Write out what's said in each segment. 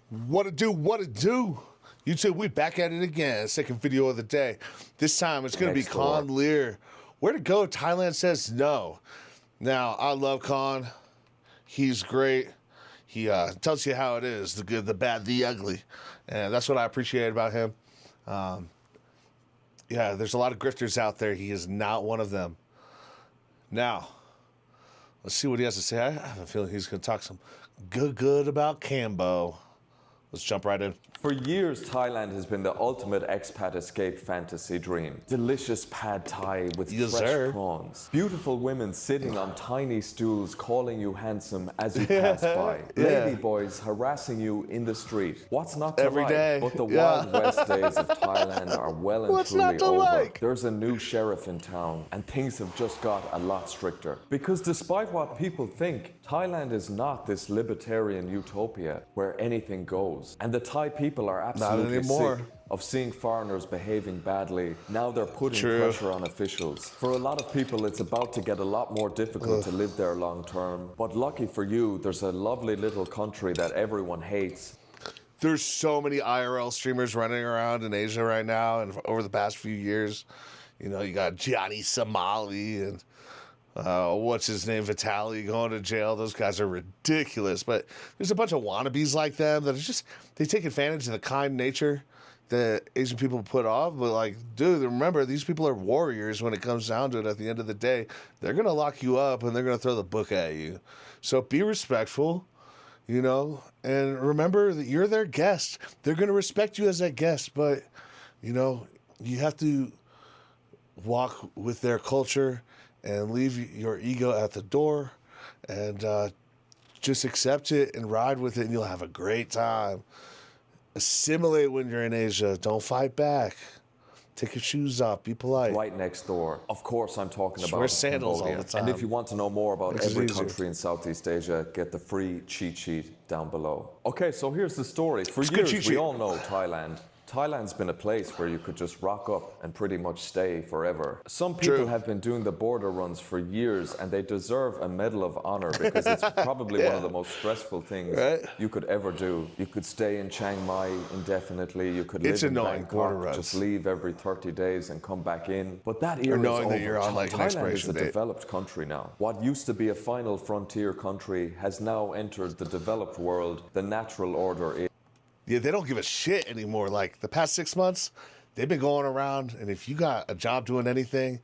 What it do, what it do. YouTube, we back at it again. Second video of the day. This time it's going to be Con Lear. Where to go? Thailand says no. Now, I love Con. He's great. He tells you how it is, the good, the bad, the ugly. And that's what I appreciate about him. Yeah, there's a lot of grifters out there. He is not one of them. Now, let's see what he has to say. I have a feeling he's going to talk some good about Cambo. Let's jump right in. For years, Thailand has been the ultimate expat escape fantasy dream. Delicious pad thai with fresh prawns. Beautiful women sitting on tiny stools calling you handsome as you pass by. Lady boys harassing you in the street. What's not to Every like? day. But the Wild West days of Thailand are well and truly over. Like? There's a new sheriff in town and things have just got a lot stricter. Because despite what people think, Thailand is not this libertarian utopia where anything goes. And the Thai people are absolutely sick of seeing foreigners behaving badly. Now they're putting pressure on officials. For a lot of people, it's about to get a lot more difficult to live there long term. But lucky for you, there's a lovely little country that everyone hates. There's so many IRL streamers running around in Asia right now, and over the past few years, you know, you got Johnny Somali and what's his name, Vitaly, going to jail. Those guys are ridiculous. But there's a bunch of wannabes like them that are just, they take advantage of the kind nature that Asian people put off. But like, dude, remember, these people are warriors when it comes down to it. At the end of the day, they're going to lock you up and they're going to throw the book at you. So be respectful, you know, and remember that you're their guest. They're going to respect you as that guest. But, you know, you have to walk with their culture and leave your ego at the door and just accept it and ride with it, and you'll have a great time. Assimilate when you're in Asia. Don't fight back. Take your shoes off. Be polite. Right next door. Of course, I'm talking about wear sandals Cambodia. all the time. And if you want to know more about every country in Southeast Asia, get the free cheat sheet down below. Okay, so here's the story. For years, we all know Thailand. Thailand's been a place where you could just rock up and pretty much stay forever. Some people have been doing the border runs for years and they deserve a Medal of Honor because it's probably one of the most stressful things you could ever do. You could stay in Chiang Mai indefinitely. You could live in Bangkok, just leave every 30 days and come back in. But that era is over. That you're on like an Thailand is expiration a date. developed country now. What used to be a final frontier country has now entered the developed world. The natural order is. Yeah, they don't give a shit anymore. Like the past 6 months, they've been going around, and if you got a job doing anything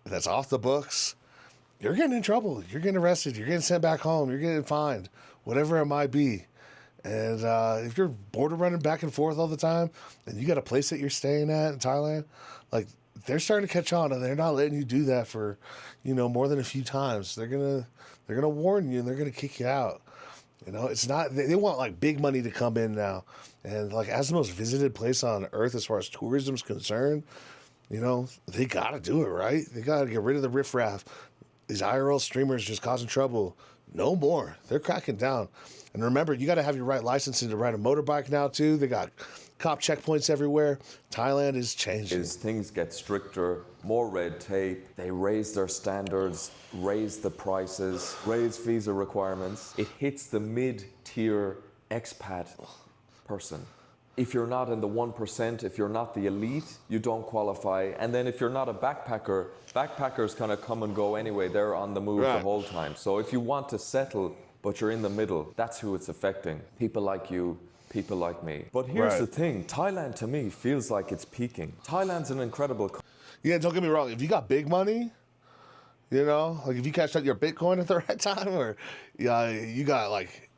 that's off the books, you're getting in trouble. You're getting arrested. You're getting sent back home. You're getting fined, whatever it might be. And if you're border running back and forth all the time, and you got a place that you're staying at in Thailand, like they're starting to catch on, and they're not letting you do that for, you know, more than a few times. They're gonna warn you, and they're gonna kick you out. You know, it's not, they want like big money to come in now. And like as the most visited place on earth as far as tourism is concerned, you know, they got to do it, right? They got to get rid of the riffraff. These IRL streamers just causing trouble. No more. They're cracking down. And remember, you got to have your right licensing to ride a motorbike now too. They got cop checkpoints everywhere. Thailand is changing. As things get stricter, more red tape, they raise their standards, raise the prices, raise visa requirements. It hits the mid-tier expat person. If you're not in the 1%, if you're not the elite, you don't qualify. And then if you're not a backpacker, backpackers kind of come and go anyway. They're on the move the whole time. So if you want to settle, but you're in the middle, that's who it's affecting. People like you, people like me. But here's the thing, Thailand to me feels like it's peaking. Thailand's an incredible country. Yeah, don't get me wrong. If you got big money, you know, like if you cashed out your Bitcoin at the right time, or you got like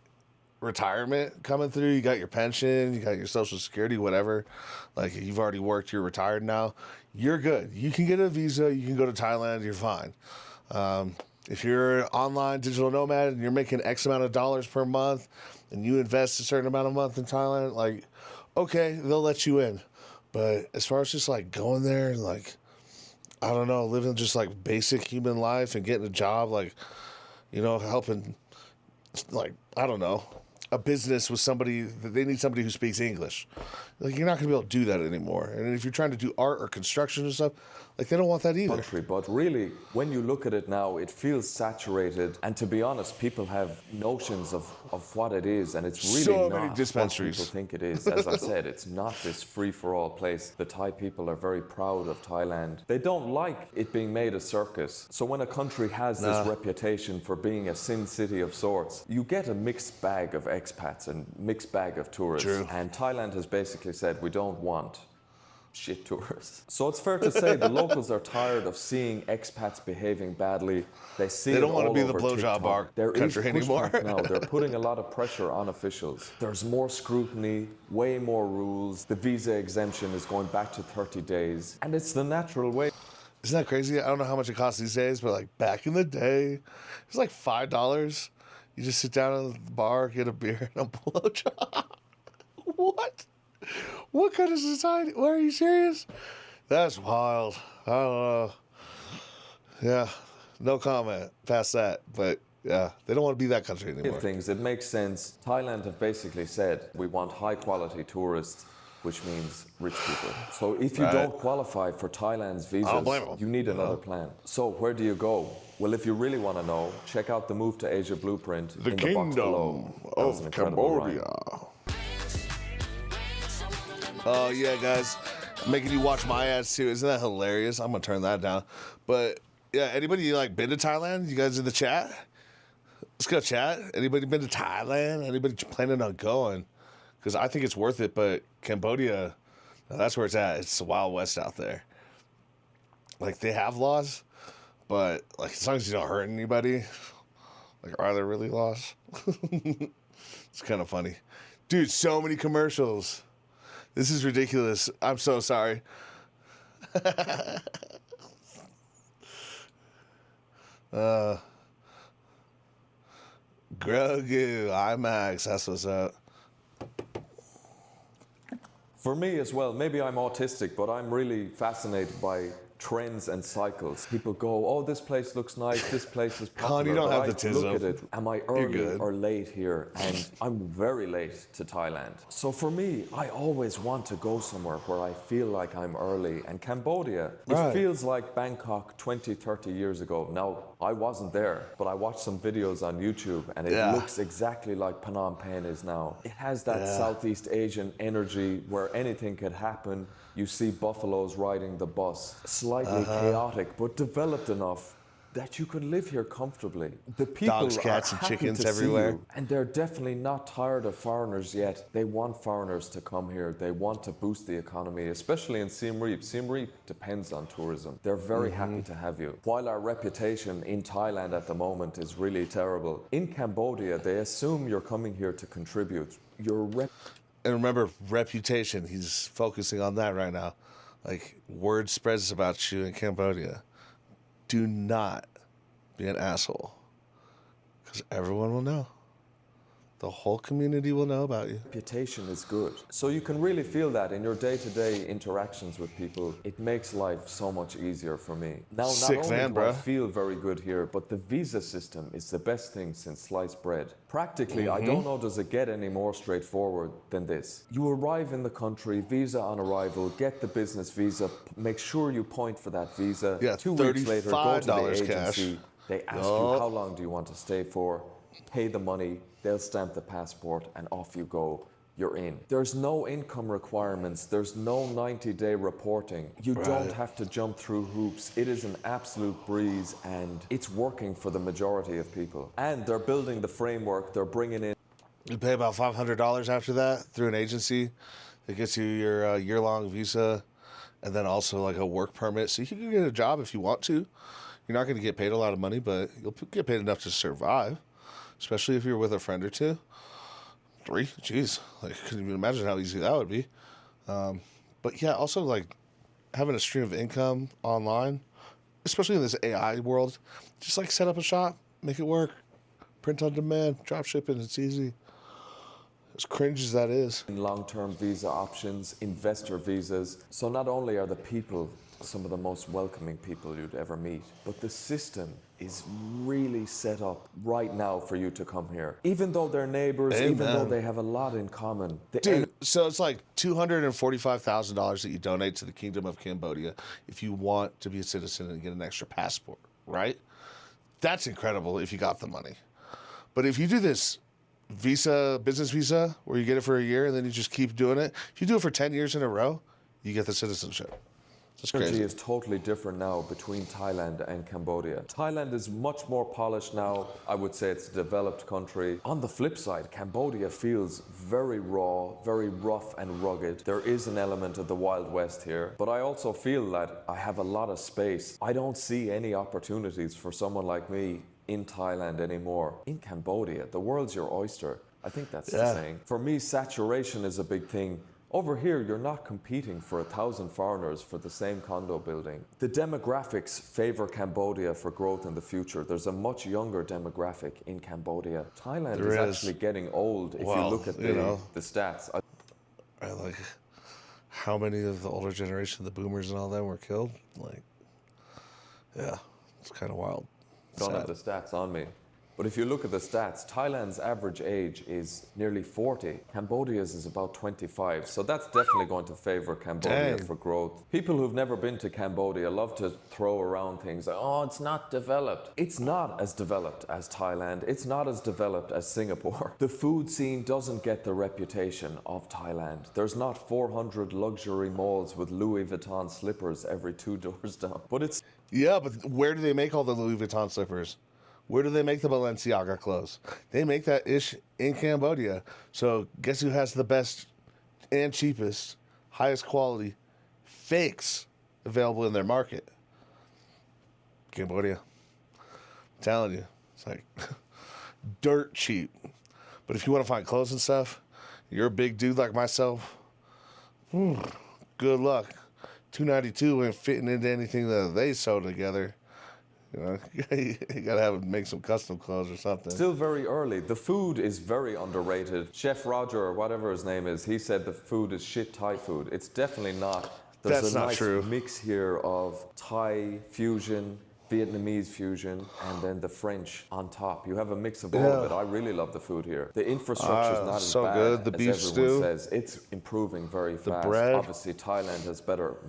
retirement coming through, you got your pension, you got your Social Security, whatever, like you've already worked, you're retired now, you're good. You can get a visa, you can go to Thailand, you're fine. If you're an online digital nomad and you're making X amount of dollars per month and you invest a certain amount a month in Thailand, like, okay, they'll let you in. But as far as just like going there and like, I don't know, living just like basic human life and getting a job, like, you know, helping, like, I don't know, a business with somebody, they need somebody who speaks English. Like, you're not going to be able to do that anymore. And if you're trying to do art or construction and stuff, Like, they don't want that either. country, but really, when you look at it now, it feels saturated. And to be honest, people have notions of what it is, and it's really So not many dispensaries. what people think it is. As I said, it's not this free-for-all place. The Thai people are very proud of Thailand. They don't like it being made a circus. So when a country has this reputation for being a sin city of sorts, you get a mixed bag of expats and mixed bag of tourists. True. And Thailand has basically said, we don't want shit tourists. So it's fair to say the locals are tired of seeing expats behaving badly. They see They don't it want to all be the over blowjob TikTok. bar There is country anymore. pushback now. They're putting a lot of pressure on officials. There's more scrutiny, way more rules. The visa exemption is going back to 30 days. And it's the natural way. Isn't that crazy? I don't know how much it costs these days, but like back in the day, it's like $5. You just sit down at the bar, get a beer, and a blowjob. What? What kind of society? What, are you serious? That's wild. I don't know. Yeah, no comment past that. But yeah, they don't want to be that country anymore. Things, it makes sense. Thailand have basically said, we want high quality tourists, which means rich people. So if you don't qualify for Thailand's visas, blame 'em. you need another plan. So where do you go? Well, if you really want to know, check out the Move to Asia blueprint The in the box below. Kingdom That was an of incredible ride. Cambodia. Oh yeah, guys, making you watch my ads too. Isn't that hilarious? I'm gonna turn that down. But yeah, anybody like been to Thailand? You guys in the chat? Let's go chat. Anybody been to Thailand? Anybody planning on going? Because I think it's worth it. But Cambodia, that's where it's at. It's the Wild West out there. Like, they have laws, but like, as long as you don't hurt anybody, like, are there really laws? It's kind of funny, dude. So many commercials. This is ridiculous. I'm so sorry. Grogu, IMAX, that's what's up. For me as well, maybe I'm autistic, but I'm really fascinated by trends and cycles. People go, oh, this place looks nice, this place is popular. Con, you don't but have the I look tism. at it, am I early good. or late here? And I'm very late to Thailand. So for me, I always want to go somewhere where I feel like I'm early. And Cambodia, Right. it feels like Bangkok 20, 30 years ago. Now, I wasn't there, but I watched some videos on YouTube and it Yeah. looks exactly like Phnom Penh is now. It has that Southeast Asian energy where anything could happen. You see buffaloes riding the bus, slightly chaotic, but developed enough that you can live here comfortably. The people Dogs, cats, are and happy chickens to see everywhere. you, and they're definitely not tired of foreigners yet. They want foreigners to come here. They want to boost the economy, especially in Siem Reap. Siem Reap depends on tourism. They're very happy to have you. While our reputation in Thailand at the moment is really terrible, in Cambodia, they assume you're coming here to contribute. And remember, reputation. He's focusing on that right now. Like, word spreads about you in Cambodia. Do not be an asshole. Because everyone will know. The whole community will know about you. Reputation is good. So you can really feel that in your day-to-day interactions with people. It makes life so much easier for me. Now, not Sick only van, do I bruh. feel very good here, but the visa system is the best thing since sliced bread. Practically, I don't know does it get any more straightforward than this. You arrive in the country, visa on arrival, get the business visa, make sure you point for that visa. Yeah, 2 weeks later, go to the $35 agency. cash. They ask you how long do you want to stay for. Pay the money, they'll stamp the passport, and off you go. You're in. There's no income requirements. There's no 90-day reporting. You don't have to jump through hoops. It is an absolute breeze, and it's working for the majority of people. And they're building the framework. They're bringing in. You pay about $500 after that through an agency that gets you your year-long visa, and then also like a work permit. So you can get a job if you want to. You're not going to get paid a lot of money, but you'll get paid enough to survive, especially if you're with a friend or two. 3, jeez, like, I couldn't even imagine how easy that would be. But yeah, also like having a stream of income online, especially in this AI world, just like set up a shop, make it work, print on demand, drop shipping, it's easy. As cringe as that is. Long-term visa options, investor visas. So not only are the people some of the most welcoming people you'd ever meet, but the system is really set up right now for you to come here. Even though they're neighbors, even though Amen. they have a lot in common. Dude, so it's like $245,000 that you donate to the Kingdom of Cambodia if you want to be a citizen and get an extra passport, right? That's incredible if you got the money. But if you do this business visa, where you get it for a year and then you just keep doing it, if you do it for 10 years in a row, you get the citizenship. It's Energy crazy. is totally different now between Thailand and Cambodia. Thailand is much more polished now. I would say it's a developed country. On the flip side, Cambodia feels very raw, very rough and rugged. There is an element of the Wild West here, but I also feel that I have a lot of space. I don't see any opportunities for someone like me in Thailand anymore. In Cambodia, the world's your oyster. I think that's the saying. For me, saturation is a big thing. Over here, you're not competing for 1,000 foreigners for the same condo building. The demographics favor Cambodia for growth in the future. There's a much younger demographic in Cambodia. Thailand is actually getting old if you look at the stats. I like how many of the older generation, the boomers and all them, were killed. Like, yeah, it's kind of wild. Don't have the stats on me. But if you look at the stats, Thailand's average age is nearly 40. Cambodia's is about 25. So that's definitely going to favor Cambodia for growth. People who've never been to Cambodia love to throw around things like, oh, it's not developed. It's not as developed as Thailand. It's not as developed as Singapore. The food scene doesn't get the reputation of Thailand. There's not 400 luxury malls with Louis Vuitton slippers every 2 doors down. But it's... Yeah, but where do they make all the Louis Vuitton slippers? Where do they make the Balenciaga clothes? They make that ish in Cambodia. So guess who has the best and cheapest, highest quality fakes available in their market? Cambodia. I'm telling you, it's like dirt cheap. But if you want to find clothes and stuff, you're a big dude like myself. Good luck. $292 ain't fitting into anything that they sew together. You know, you gotta make some custom clothes or something. Still very early. The food is very underrated. Chef Roger, or whatever his name is, he said the food is shit Thai food. It's definitely not. There's That's a not nice true. mix here of Thai fusion, Vietnamese fusion, and then the French on top. You have a mix of all of it. I really love the food here. The infrastructure is not as so bad good. The as beef everyone stew. says. It's improving very fast. bread. Obviously, Thailand has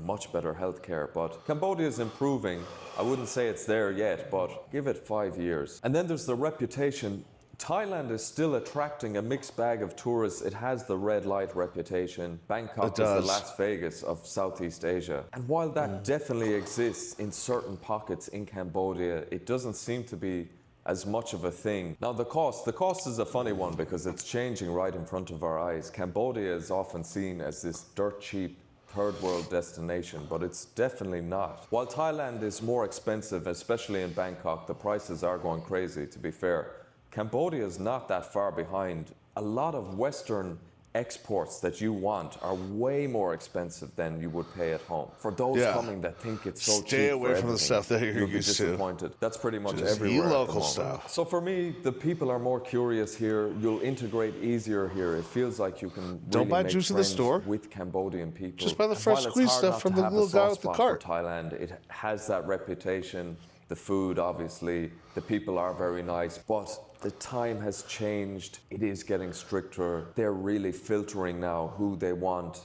much better healthcare, but Cambodia is improving. I wouldn't say it's there yet, but give it 5 years. And then there's the reputation. Thailand is still attracting a mixed bag of tourists. It has the red light reputation. Bangkok is the Las Vegas of Southeast Asia. And while that definitely exists in certain pockets in Cambodia, it doesn't seem to be as much of a thing. Now the cost is a funny one because it's changing right in front of our eyes. Cambodia is often seen as this dirt cheap third world destination, but it's definitely not. While Thailand is more expensive, especially in Bangkok, the prices are going crazy, to be fair. Cambodia is not that far behind. A lot of Western exports that you want are way more expensive than you would pay at home. For those coming that think it's so cheap, Stay away from the stuff that you're you'll be used to. disappointed. That's pretty much Just everywhere. eat at the local moment. stuff. So for me, the people are more curious here. You'll integrate easier here. It feels like you can Don't really buy make juice in the friends store. with Cambodian people. Just buy the And fresh while it's squeeze hard stuff not from to the have a little guy soft with the spot cart. for Thailand, it has that reputation. The food, obviously, the people are very nice, but the time has changed. It is getting stricter. They're really filtering now who they want.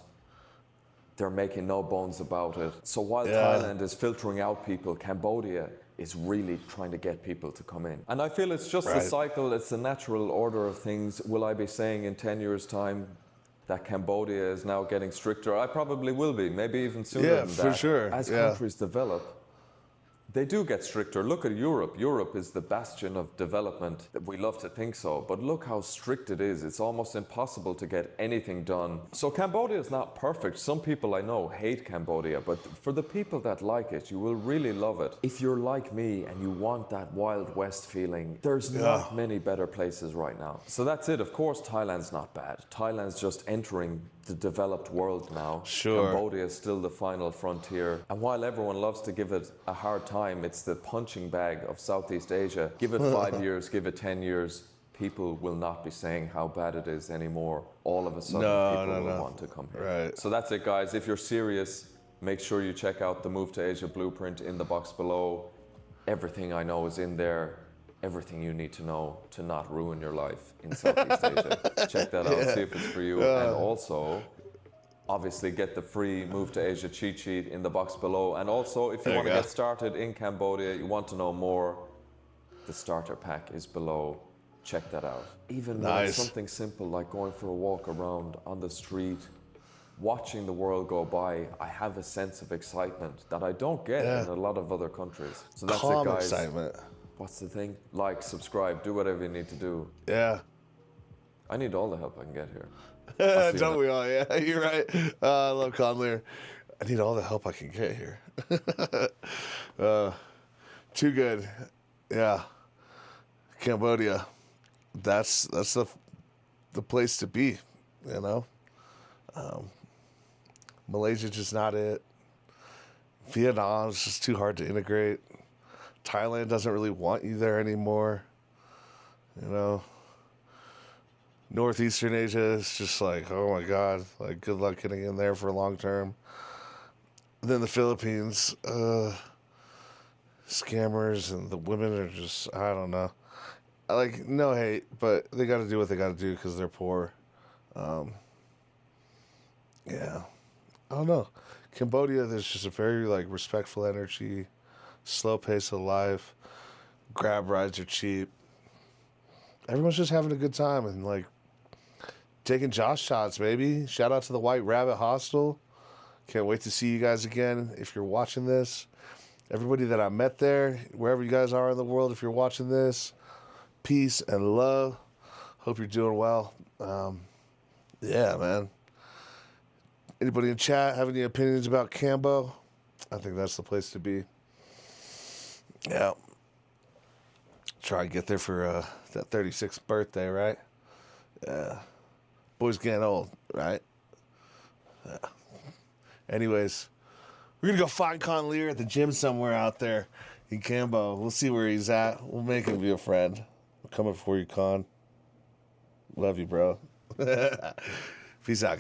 They're making no bones about it. So while Thailand is filtering out people, Cambodia is really trying to get people to come in. And I feel it's just the cycle, it's the natural order of things. Will I be saying in 10 years' time that Cambodia is now getting stricter? I probably will be, maybe even sooner than that. for sure. As countries develop, they do get stricter. Look at Europe. Europe is the bastion of development. We love to think so, but look how strict it is. It's almost impossible to get anything done. So Cambodia is not perfect. Some people I know hate Cambodia, but for the people that like it, you will really love it. If you're like me and you want that Wild West feeling, there's not many better places right now. So that's it. Of course, Thailand's not bad. Thailand's just entering the developed world now. Sure. Cambodia is still the final frontier. And while everyone loves to give it a hard time, it's the punching bag of Southeast Asia. Give it 5 years, give it 10 years, people will not be saying how bad it is anymore. All of a sudden, people will want to come here. Right. So that's it, guys. If you're serious, make sure you check out the Move to Asia blueprint in the box below. Everything I know is in there. Everything you need to know to not ruin your life in Southeast Asia. Check that out, see if it's for you. And also, obviously get the free Move to Asia cheat sheet in the box below. And also, if you want to get started in Cambodia, you want to know more, the starter pack is below. Check that out. Even when it's something simple like going for a walk around on the street, watching the world go by, I have a sense of excitement that I don't get in a lot of other countries. So that's it, guys. Excitement. What's the thing? Like, subscribe, do whatever you need to do. Yeah. I need all the help I can get here. Don't we all? Yeah, you're right. I love Lear. I need all the help I can get here. Too good. Yeah. Cambodia. That's the place to be, you know. Malaysia's just not it. Vietnam's just too hard to integrate. Thailand doesn't really want you there anymore. You know. Northeastern Asia is just like, oh my God, like good luck getting in there for long term. Then the Philippines, scammers and the women are just, I don't know. Like, no hate, but they got to do what they got to do because they're poor. Yeah. I don't know. Cambodia, there's just a very, like, respectful energy, slow pace of life. Grab rides are cheap. Everyone's just having a good time and, like, taking Josh shots, baby. Shout out to the White Rabbit Hostel. Can't wait to see you guys again if you're watching this. Everybody that I met there, wherever you guys are in the world, if you're watching this, peace and love. Hope you're doing well. Yeah, man. Anybody in chat have any opinions about Cambo? I think that's the place to be. Yeah. Try and get there for that 36th birthday, right? Yeah. Boy's getting old, right? Yeah. Anyways, we're going to go find Lear at the gym somewhere out there in Cambo. We'll see where he's at. We'll make him be a friend. I'm coming for you, Con. Love you, bro. Peace out.